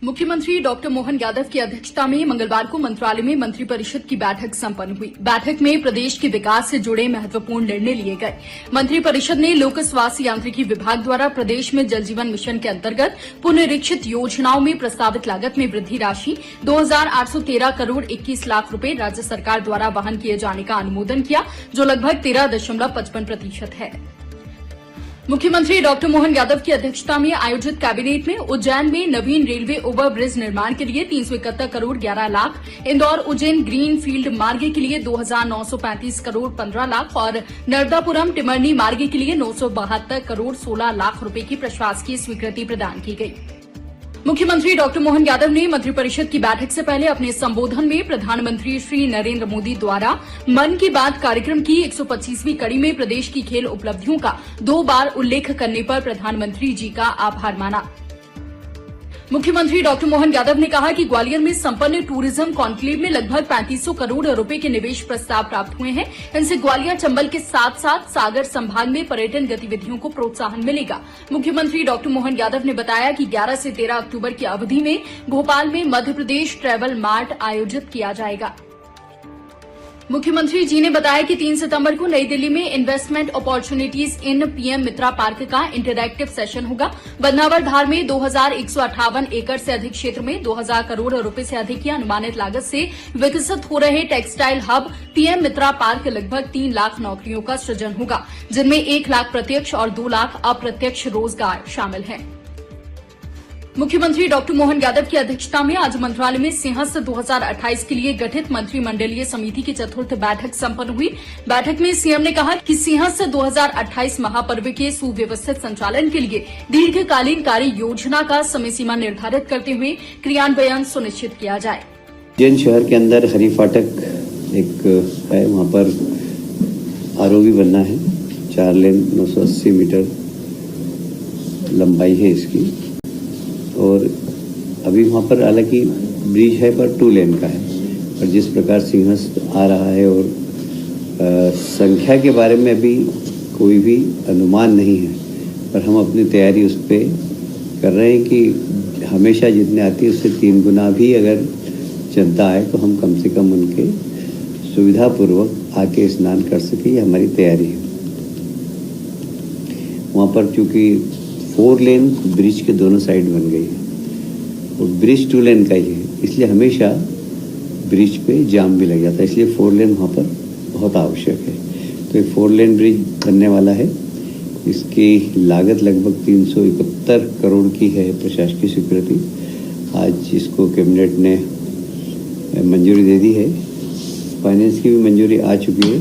मुख्यमंत्री डॉक्टर मोहन यादव की अध्यक्षता में मंगलवार को मंत्रालय में मंत्रिपरिषद की बैठक संपन्न हुई। बैठक में प्रदेश के विकास से जुड़े महत्वपूर्ण निर्णय लिए गए। मंत्रिपरिषद ने लोक स्वास्थ्य यांत्रिकी विभाग द्वारा प्रदेश में जल जीवन मिशन के अंतर्गत पुनरीक्षित योजनाओं में प्रस्तावित लागत में वृद्धि राशि 2,813 करोड़ 21 लाख रुपए राज्य सरकार द्वारा वहन किए जाने का अनुमोदन किया, जो लगभग 13.55% है। मुख्यमंत्री डॉक्टर मोहन यादव की अध्यक्षता में आयोजित कैबिनेट में उज्जैन में नवीन रेलवे ओवरब्रिज निर्माण के लिए 371 करोड़ 11 लाख, इंदौर उज्जैन ग्रीन फील्ड मार्ग के लिए 2,935 करोड़ 15 लाख और नर्मदापुरम टिमरनी मार्ग के लिए 972 करोड़ 16 लाख रुपए की प्रशासकीय स्वीकृति प्रदान की गई। मुख्यमंत्री डॉक्टर मोहन यादव ने मंत्रिपरिषद की बैठक से पहले अपने संबोधन में प्रधानमंत्री श्री नरेंद्र मोदी द्वारा मन की बात कार्यक्रम की 125वीं कड़ी में प्रदेश की खेल उपलब्धियों का 2 बार उल्लेख करने पर प्रधानमंत्री जी का आभार माना। मुख्यमंत्री डॉक्टर मोहन यादव ने कहा कि ग्वालियर में संपन्न टूरिज्म कॉन्क्लेव में लगभग 3500 करोड़ रुपए के निवेश प्रस्ताव प्राप्त हुए हैं। इनसे ग्वालियर चंबल के साथ साथ सागर संभाग में पर्यटन गतिविधियों को प्रोत्साहन मिलेगा। मुख्यमंत्री डॉक्टर मोहन यादव ने बताया कि 11 से 13 अक्टूबर की अवधि में भोपाल में मध्य प्रदेश ट्रैवल मार्ट आयोजित किया जाएगा। मुख्यमंत्री जी ने बताया कि 3 सितंबर को नई दिल्ली में investment opportunities in PM Mitra park का इंटरैक्टिव सेशन होगा। बदनावर धार में 2,158 एकड़ से अधिक क्षेत्र में 2,000 करोड़ रुपए से अधिक की अनुमानित लागत से विकसित हो रहे टेक्सटाइल हब पीएम मित्रा पार्क लगभग 3 लाख नौकरियों का सृजन होगा, जिनमें 1 लाख प्रत्यक्ष और 2 लाख अप्रत्यक्ष रोजगार शामिल हैं। मुख्यमंत्री डॉक्टर मोहन यादव की अध्यक्षता में आज मंत्रालय में सिंहस्थ 2028 के लिए गठित मंत्रिमंडलीय समिति की चतुर्थ बैठक संपन्न हुई। बैठक में सीएम ने कहा कि सिंहस्थ 2028 महापर्व के सुव्यवस्थित संचालन के लिए दीर्घकालीन कार्य योजना का समय सीमा निर्धारित करते हुए क्रियान्वयन सुनिश्चित किया जाए। उज्जैन शहर के अंदर हरी फाटक एक है, वहाँ पर आरओबी बनना है। 4 लेन 980 मीटर लंबाई है इसकी, और अभी वहाँ पर हालांकि ब्रिज है पर 2 लेन का है। और जिस प्रकार सिंहस्थ आ रहा है और संख्या के बारे में अभी कोई भी अनुमान नहीं है, पर हम अपनी तैयारी उस पर कर रहे हैं कि हमेशा जितने आती है उससे 3 गुना भी अगर जनता आए तो हम कम से कम उनके सुविधापूर्वक आके स्नान कर सके, ये हमारी तैयारी है। वहाँ पर चूँकि 4 लेन ब्रिज के दोनों साइड बन गई है और ब्रिज 2 लेन का ही है, इसलिए हमेशा ब्रिज पे जाम भी लग जाता है, इसलिए 4 लेन वहाँ पर बहुत आवश्यक है। तो ये 4 लेन ब्रिज बनने वाला है। इसकी लागत लगभग 371 करोड़ की है प्रशासकीय स्वीकृति। आज इसको कैबिनेट ने मंजूरी दे दी है। फाइनेंस की भी मंजूरी आ चुकी है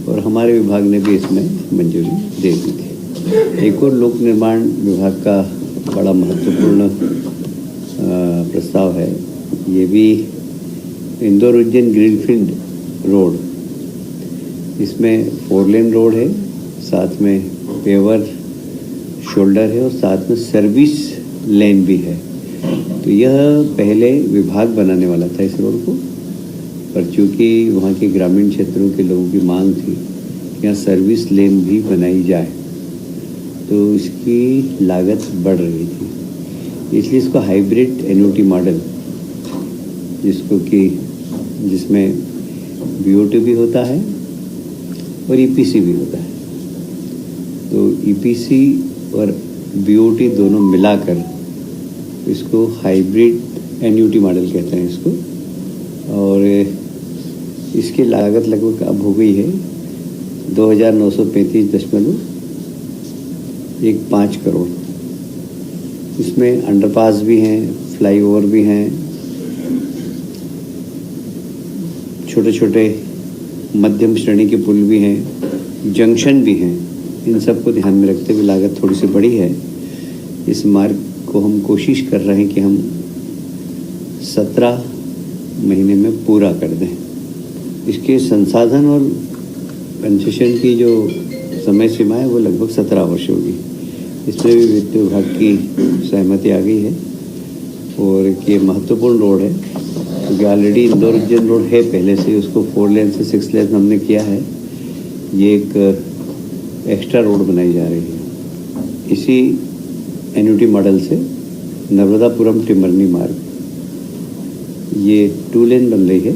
और हमारे विभाग ने भी इसमें मंजूरी दे दी थी। एक और लोक निर्माण विभाग का बड़ा महत्वपूर्ण प्रस्ताव है, ये भी इंदौर उज्जैन ग्रीनफील्ड रोड। इसमें 4 लेन रोड है, साथ में पेवर शोल्डर है और साथ में सर्विस लेन भी है। तो यह पहले विभाग बनाने वाला था इस रोड को, पर चूँकि वहाँ के ग्रामीण क्षेत्रों के लोगों की मांग थी कि यहाँ सर्विस लेन भी बनाई जाए, तो इसकी लागत बढ़ रही थी, इसलिए इसको हाइब्रिड एन्युटी मॉडल, जिसमें बीओटी भी होता है और ईपीसी भी होता है। तो ईपीसी और बीओटी दोनों मिलाकर इसको हाइब्रिड एन्युटी मॉडल कहते हैं इसको। और इसकी लागत लगभग अब हो गई है 2,935.15 करोड़। इसमें अंडरपास भी हैं, फ्लाईओवर भी हैं, छोटे छोटे मध्यम श्रेणी के पुल भी हैं, जंक्शन भी हैं। इन सब को ध्यान में रखते हुए लागत थोड़ी सी बड़ी है। इस मार्ग को हम कोशिश कर रहे हैं कि हम 17 महीने में पूरा कर दें। इसके संसाधन और कंसेशन की जो समय सीमा है वो लगभग 17 वर्ष होगी। इसमें भी वित्त विभाग की सहमति आ गई है और ये महत्वपूर्ण रोड है, क्योंकि ऑलरेडी इंदौर उज्जैन रोड है पहले से, उसको 4 लेन से 6 लेन हमने किया है। ये एक एक्स्ट्रा रोड बनाई जा रही है। इसी एन्युटी मॉडल से नर्मदापुरम टिमरनी मार्ग, ये 2 लेन बन रही है।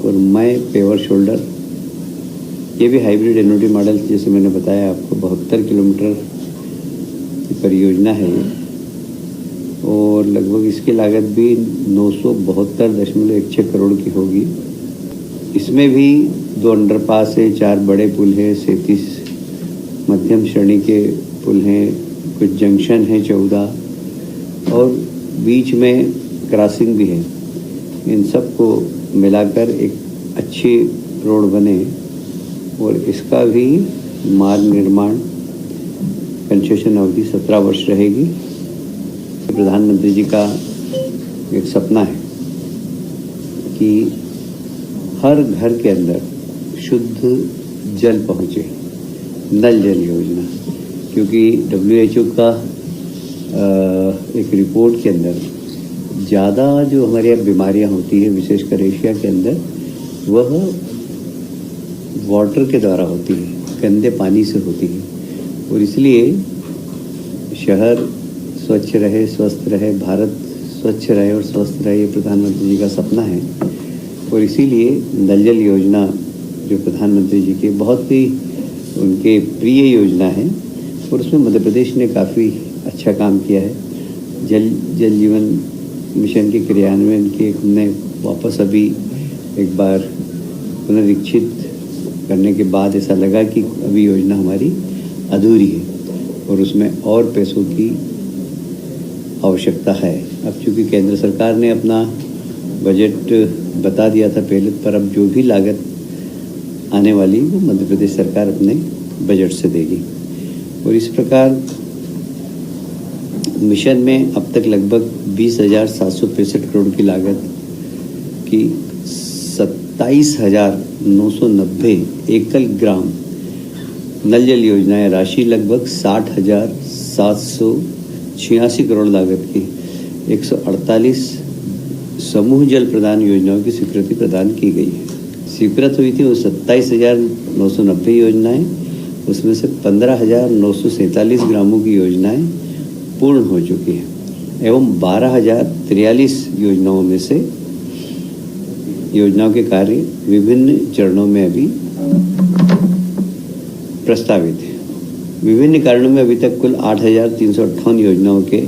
और मैं पेवर शोल्डर, ये भी हाइब्रिड एनओडी मॉडल, जैसे मैंने बताया आपको, 72 किलोमीटर की परियोजना है ये। और लगभग इसकी लागत भी 972.16 करोड़ की होगी। इसमें भी 2 अंडरपास है, 4 बड़े पुल हैं, 37 मध्यम श्रेणी के पुल हैं, कुछ जंक्शन हैं 14, और बीच में क्रॉसिंग भी है। इन सब को मिलाकर एक अच्छी रोड बने और इसका भी मार्ग निर्माण कंसेशन अवधि 17 वर्ष रहेगी। प्रधानमंत्री जी का एक सपना है कि हर घर के अंदर शुद्ध जल पहुँचे, नल जल योजना। क्योंकि WHO का एक रिपोर्ट के अंदर ज़्यादा जो हमारे यहाँ बीमारियाँ होती है, विशेषकर एशिया के अंदर, वह वाटर के द्वारा होती है, गंदे पानी से होती है। और इसलिए शहर स्वच्छ रहे, स्वस्थ रहे, भारत स्वच्छ रहे और स्वस्थ रहे, ये प्रधानमंत्री जी का सपना है। और इसीलिए नल जल योजना जो प्रधानमंत्री जी की बहुत ही उनके प्रिय योजना है, और उसमें मध्य प्रदेश ने काफ़ी अच्छा काम किया है। जल जीवन मिशन के क्रियान्वयन के हमने वापस अभी एक बार पुनरीक्षित करने के बाद ऐसा लगा कि अभी योजना हमारी अधूरी है और उसमें और पैसों की आवश्यकता है। अब चूँकि केंद्र सरकार ने अपना बजट बता दिया था पहले, पर अब जो भी लागत आने वाली वो मध्य प्रदेश सरकार अपने बजट से देगी। और इस प्रकार मिशन में अब तक लगभग 20,765 करोड़ की लागत की 27,990 एकल ग्राम नल जल योजनाएं, राशि लगभग 60,786 करोड़ लागत की 148 समूह जल प्रदान योजनाओं की स्वीकृति प्रदान की गई है। स्वीकृत हुई थी वो 27,990 योजनाएं, उसमें से 15,947 ग्रामों की योजनाएं पूर्ण हो चुकी हैं एवं 12,043 योजनाओं में से योजनाओं के कार्य विभिन्न चरणों में अभी प्रस्तावित है। विभिन्न कारणों में अभी तक कुल 8,358 योजनाओं के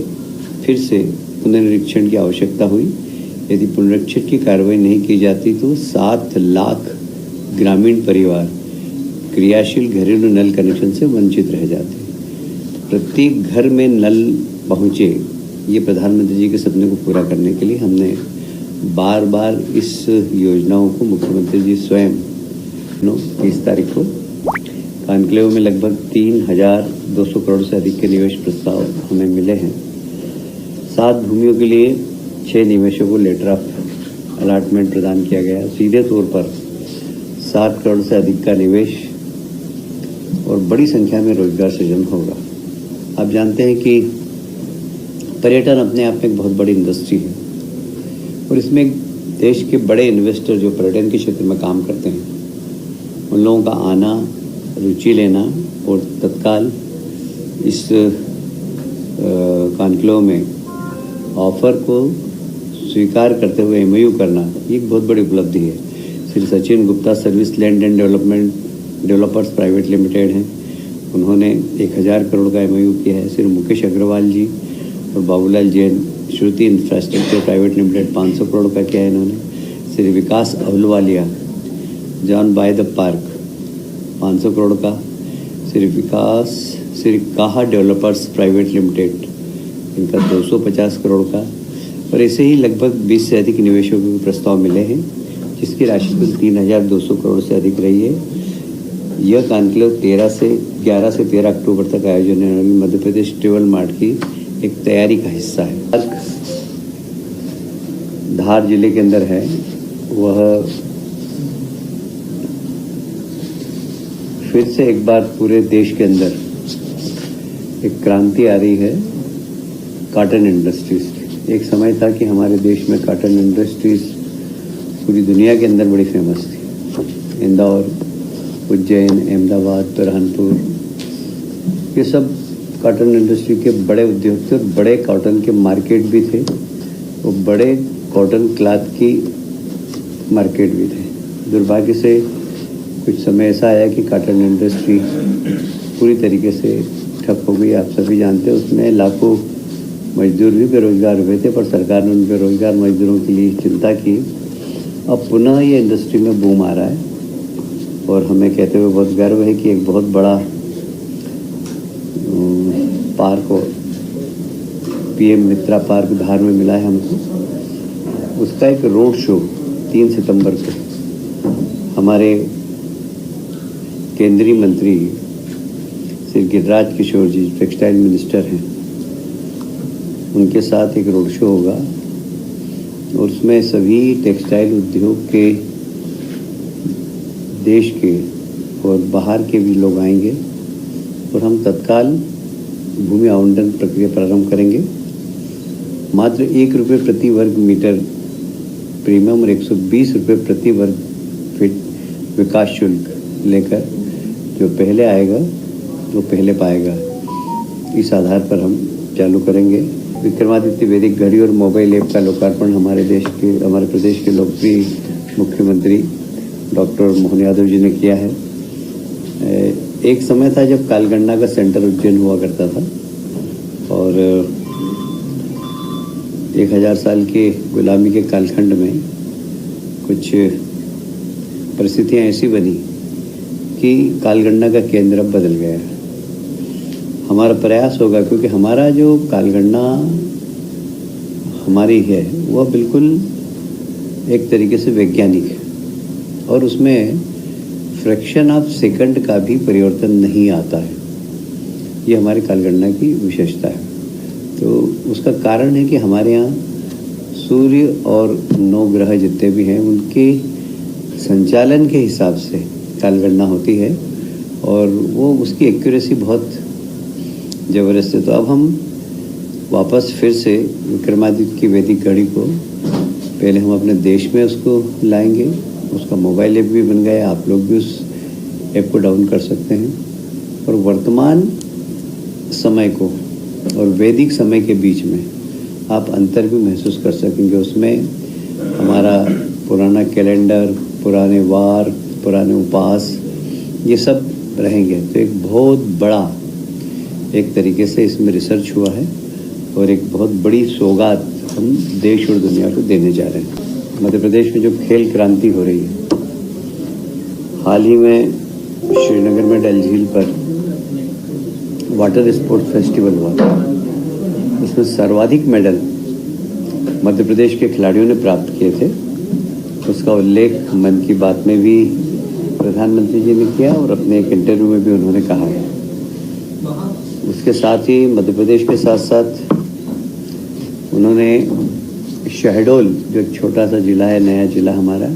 फिर से पुनरीक्षण की आवश्यकता हुई। यदि पुनरीक्षण की कार्रवाई नहीं की जाती तो 7 लाख ग्रामीण परिवार क्रियाशील घरेलू नल कनेक्शन से वंचित रह जाते हैं। प्रत्येक घर में नल पहुँचे, ये प्रधानमंत्री जी के सपने को पूरा करने के लिए हमने बार बार इस योजनाओं को मुख्यमंत्री जी स्वयं 30 तारीख को कॉन्क्लेव में लगभग 3,200 करोड़ से अधिक के निवेश प्रस्ताव हमें मिले हैं। 7 भूमियों के लिए 6 निवेशकों को लेटर ऑफ अलॉटमेंट प्रदान किया गया। सीधे तौर पर 7 करोड़ से अधिक का निवेश और बड़ी संख्या में रोजगार सृजन होगा। आप जानते हैं कि पर्यटन अपने आप में एक बहुत बड़ी इंडस्ट्री है और इसमें देश के बड़े इन्वेस्टर जो पर्यटन के क्षेत्र में काम करते हैं, उन लोगों का आना, रुचि लेना और तत्काल इस कॉन्क्लेव में ऑफर को स्वीकार करते हुए MOU करना, ये एक बहुत बड़ी उपलब्धि है। Shri Sachin Gupta service land and developers private limited हैं, उन्होंने 1,000 करोड़ का MOU किया है। श्री मुकेश अग्रवाल जी और Babulal Jain Shruti infrastructure private limited 500 crore का किया है इन्होंने। Shri Vikas Ahluwalia John by the park 500 crore का। श्री काहा डेवलपर्स प्राइवेट लिमिटेड, इनका 250 करोड़ का। और ऐसे ही लगभग 20 से अधिक निवेशकों के प्रस्ताव मिले हैं, जिसकी राशि कुल 3,200 करोड़ से अधिक रही है। यह कॉन्क्लेव 11 से 13 अक्टूबर तक आयोजन होने वाली मध्य प्रदेश ट्रेवल मार्ट की एक तैयारी का हिस्सा है। धार जिले के अंदर है, वह फिर से एक बार पूरे देश के अंदर एक क्रांति आ रही है कॉटन इंडस्ट्रीज। एक समय था कि हमारे देश में कॉटन इंडस्ट्रीज पूरी दुनिया के अंदर बड़ी फेमस थी। इंदौर, उज्जैन, अहमदाबाद, बुरहानपुर, ये सब कॉटन इंडस्ट्री के बड़े उद्योग थे और बड़े कॉटन के मार्केट भी थे, वो बड़े कॉटन क्लॉथ की मार्केट भी थे। दुर्भाग्य से कुछ समय ऐसा आया कि कॉटन इंडस्ट्री पूरी तरीके से ठप हो गई। आप सभी जानते हैं उसमें लाखों मजदूर भी बेरोजगार हुए थे, पर सरकार ने उन बेरोजगार मजदूरों के लिए चिंता की। अब पुनः ये इंडस्ट्री में बूम आ रहा है और हमें कहते हुए बहुत गर्व है कि एक बहुत बड़ा पार्क और पीएम मित्रा पार्क धार में मिला है हमको। उसका एक रोड शो 3 सितंबर को हमारे केंद्रीय मंत्री श्री गिरिराज किशोर जी टेक्सटाइल मिनिस्टर हैं, उनके साथ एक रोड शो होगा और उसमें सभी टेक्सटाइल उद्योग के देश के और बाहर के भी लोग आएंगे और हम तत्काल भूमि आवंटन प्रक्रिया प्रारंभ करेंगे। मात्र 1 रुपये प्रति वर्ग मीटर प्रीमियम और 120 रुपये प्रति वर्ग फीट विकास शुल्क लेकर जो पहले आएगा वो पहले पाएगा, इस आधार पर हम चालू करेंगे। विक्रमादित्य वैदिक घड़ी और मोबाइल ऐप का लोकार्पण हमारे प्रदेश के लोकप्रिय मुख्यमंत्री डॉक्टर मोहन यादव जी ने किया है। एक समय था जब कालगणना का सेंटर उज्जैन हुआ करता था और 1000 साल के गुलामी के कालखंड में कुछ परिस्थितियां ऐसी बनी कि कालगणना का केंद्र अब बदल गया। हमारा प्रयास होगा, क्योंकि हमारा जो कालगणना हमारी है वह बिल्कुल एक तरीके से वैज्ञानिक है और उसमें फ्रैक्शन ऑफ सेकंड का भी परिवर्तन नहीं आता है। ये हमारी कालगणना की विशेषता है। तो उसका कारण है कि हमारे यहाँ सूर्य और 9 ग्रह जितने भी हैं उनके संचालन के हिसाब से कालगणना होती है और वो उसकी एक्यूरेसी बहुत ज़बरदस्त है। तो अब हम वापस फिर से विक्रमादित्य की वैदिक घड़ी को पहले हम अपने देश में उसको लाएंगे। उसका मोबाइल ऐप भी बन गया, आप लोग भी उस ऐप को डाउन कर सकते हैं और वर्तमान समय को और वैदिक समय के बीच में आप अंतर भी महसूस कर सकेंगे। उसमें हमारा पुराना कैलेंडर, पुराने वार, पुराने उपास, ये सब रहेंगे। तो एक बहुत बड़ा एक तरीके से इसमें रिसर्च हुआ है और एक बहुत बड़ी सौगात हम देश और दुनिया को देने जा रहे हैं। मध्य प्रदेश में जो खेल क्रांति हो रही है, हाल ही में श्रीनगर में डल झील पर वाटर स्पोर्ट्स फेस्टिवल हुआ, उसमें सर्वाधिक मेडल मध्य प्रदेश के खिलाड़ियों ने प्राप्त किए थे। उसका उल्लेख मन की बात में भी प्रधानमंत्री जी ने किया और अपने एक इंटरव्यू में भी उन्होंने कहा है। उसके साथ ही मध्य प्रदेश के साथ साथ उन्होंने शहडोल, जो एक छोटा सा जिला है, नया जिला हमारा,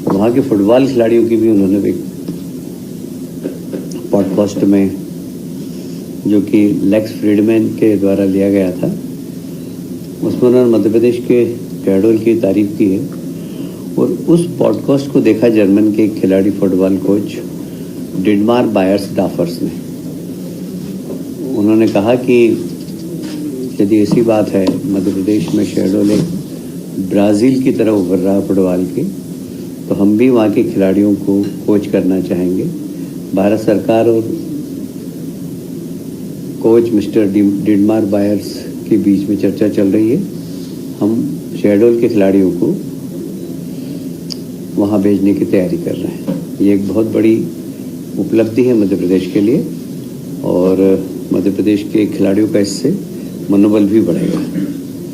वहाँ के फुटबॉल खिलाड़ियों की भी उन्होंने एक पॉडकास्ट में, जो कि लेक्स फ्रीडमैन के द्वारा लिया गया था, उसमें उन्होंने मध्य प्रदेश के शहडोल की तारीफ की है। और उस पॉडकास्ट को देखा जर्मन के एक खिलाड़ी, फुटबॉल कोच डिडमार बायर्सडॉर्फर ने। उन्होंने कहा कि यदि ऐसी बात है, मध्य प्रदेश में शहडोल एक ब्राज़ील की तरह उभर रहा फुटबॉल के, तो हम भी वहाँ के खिलाड़ियों को कोच करना चाहेंगे। भारत सरकार और कोच मिस्टर डिडमार बायर्स के बीच में चर्चा चल रही है। हम शहडोल के खिलाड़ियों को वहाँ भेजने की तैयारी कर रहे हैं। ये एक बहुत बड़ी उपलब्धि है मध्य प्रदेश के लिए और मध्य प्रदेश के खिलाड़ियों का इससे मनोबल भी बढ़ेगा।